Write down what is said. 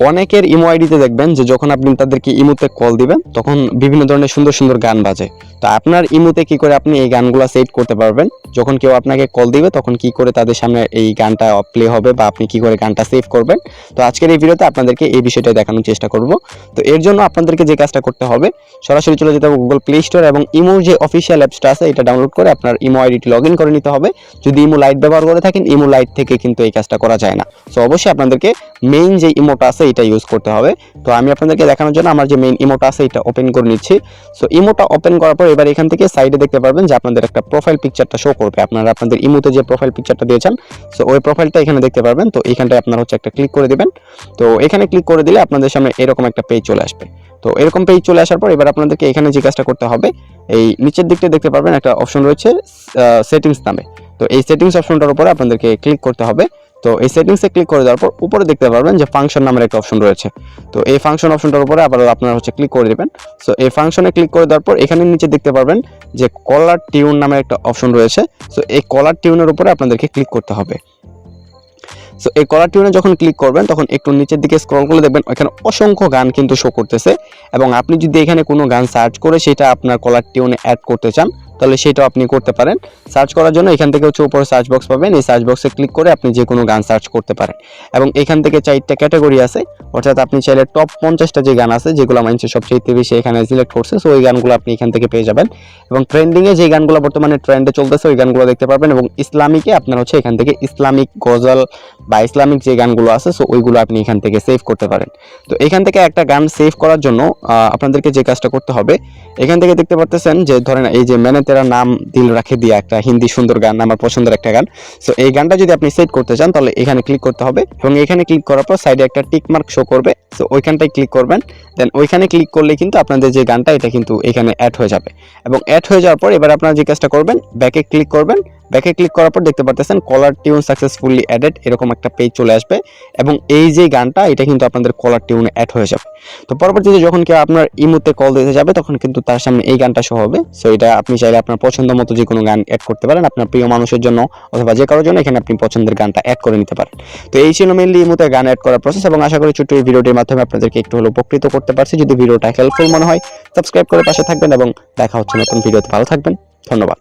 অনেকের ইমো আইডিতে দেখবেন যে যখন আপনি তাদেরকে ইমোতে কল দিবেন তখন বিভিন্ন ধরনের সুন্দর সুন্দর গান বাজে। তো আপনার ইমোতে কি করে আপনি এই গানগুলো সেট করতে পারবেন, যখন কেউ আপনাকে কল দিবে তখন কি করে তাদের সামনে এই গানটা প্লে হবে বা আপনি কি করে গানটা সেভ করবেন। তো আজকের এই ভিডিওতে আপনাদেরকে এই বিষয়টা দেখানোর চেষ্টা করব। তো এর জন্য আপনাদেরকে যে কাজটা করতে হবে, সরাসরি চলে যেতে হবে গুগল প্লে স্টোর এবং ইমোর যে অফিসিয়াল অ্যাপসটা আছে এটা ডাউনলোড করে আপনার ইমো আইডিটি লগ ইন করে নিতে হবে। যদি ইমো লাইট ব্যবহার করে থাকেন, ইমো লাইট থেকে কিন্তু এই কাজটা করা যায় না। সো অবশ্যই আপনাদেরকে মেইন যে ইমোটা আছে এটা ইউজ করতে হবে। তো আমি আপনাদেরকে দেখানোর জন্য আমার যে মেইন ইমোটা আছে এটা ওপেন করে নিচ্ছি। সো ইমোটা ওপেন করার পর এবার এখান থেকে সাইডে দেখতে পারবেন যে আপনাদের একটা প্রোফাইল পিকচারটা শো করবে। আপনারা আপনাদের ইমোতে যে প্রোফাইল পিকচারটা দিয়েছেন, সো ওই প্রোফাইলটা এখানে দেখতে পারবেন। তো এখানটায় আপনারা হচ্ছে একটা ক্লিক করে দিবেন। তো এখানে ক্লিক করে দিলে আপনাদের সামনে এরকম একটা পেজ চলে আসবে। তো এরকম পেজ চলে আসার পর এবার আপনাদেরকে এখানে যে কাজটা করতে হবে, এই নিচের দিকটা দেখতে পারবেন একটা অপশন রয়েছে সেটিংস নামে। তো এই সেটিংস অপশনটার উপরে আপনাদেরকে ক্লিক করতে হবে। তো এই সেটিংসে ক্লিক করে দেওয়ার পর উপরে দেখতে পারবেন যে ফাংশন নামের একটা অপশন রয়েছে। তো এই ফাংশন অপশনটার উপরে আবার আপনারা হচ্ছে ক্লিক করে দেবেন। সো এই ফাংশনে ক্লিক করে দেওয়ার পর এখানে নিচে দেখতে পারবেন যে কলার টিউন নামের একটা অপশন রয়েছে। সো এই কলার টিউনের উপরে আপনাদেরকে ক্লিক করতে হবে। সো এই কলার টিউনে যখন ক্লিক করবেন তখন একটু নিচের দিকে স্ক্রল করে দেখবেন এখানে অসংখ্য গান কিন্তু শো করতেছে, এবং আপনি যদি এখানে কোনো গান সার্চ করে সেটা আপনার কলার টিউনে অ্যাড করতে চান তাহলে সেটাও আপনি করতে পারেন। সার্চ করার জন্য এখান থেকে হচ্ছে উপরে সার্চ বক্স পাবেন, এই সার্চ বক্সে ক্লিক করে আপনি যে কোনো গান সার্চ করতে পারেন। এবং এখান থেকে 4টা ক্যাটাগরি আছে, অর্থাৎ আপনি চাইলে টপ 50টা যে গান আছে যেগুলো মানুষের সবচেয়ে বেশি এখানে সিলেক্ট করছে, সো ওই গানগুলো আপনি এখান থেকে পেয়ে যাবেন। এবং ট্রেন্ডিংয়ে যে গানগুলো বর্তমানে ট্রেন্ডে চলতেছে ওই গানগুলো দেখতে পারবেন। এবং ইসলামিকে আপনার হচ্ছে এখান থেকে ইসলামিক গজল বা ইসলামিক যে গানগুলো আছে সো ওইগুলো আপনি এখান থেকে সেভ করতে পারেন। তো এখান থেকে একটা গান সেভ করার জন্য আপনাদেরকে যে কাজটা করতে হবে, এখান থেকে দেখতে পারতেছেন যে ধরেন এই যে मैंने तेरा नाम दिल रखे दिया একটা হিন্দি সুন্দর গান, আমার পছন্দের একটা গান। সো এই গানটা যদি আপনি সেট করতে চান তাহলে এখানে ক্লিক করতে হবে, এবং এখানে ক্লিক করার পর সাইডে একটা টিক মার্ক শো করবে। সো ওইখানটায় ক্লিক করবেন, দেন ওইখানে ক্লিক করলে কিন্তু আপনাদের যে গানটা এটা কিন্তু এখানে অ্যাড হয়ে যাবে। এবং অ্যাড হয়ে যাওয়ার পর এবার আপনারা যে কাজটা করবেন, ব্যাকে ক্লিক করবেন। ব্যাকে ক্লিক করার পর দেখতে পারতেছেন কলার টিউন সাকসেসফুলি অ্যাডেড এরকম একটা পেজ চলে আসবে, এবং এই যে গানটা এটা কিন্তু আপনাদের কলার টিউনে অ্যাড হয়ে যাবে। তো পরবর্তীতে যখন কেউ আপনার ইমোতে কল দিতে যাবে তখন কিন্তু তার সামনে এই গানটা শো হবে। সো এটা আপনি চাইলে আপনার পছন্দ মতো যে কোনো গান অ্যাড করতে পারেন, আপনার প্রিয় মানুষের জন্য অথবা যে কারোর জন্য এখানে আপনি পছন্দের গানটা অ্যাড করে নিতে পারেন। তো এই ছিল মেইনলি ইমোতে গান অ্যাড করার প্রসেস, এবং আশা করি ছোট্ট এই ভিডিওটির মাধ্যমে আপনাদেরকে একটু হলেও উপকৃত করতে পারছি। যদি ভিডিওটা হেল্পফুল মনে হয় সাবস্ক্রাইব করে পাশে থাকবেন, এবং দেখা হচ্ছে নতুন ভিডিওতে। ভালো থাকবেন, ধন্যবাদ।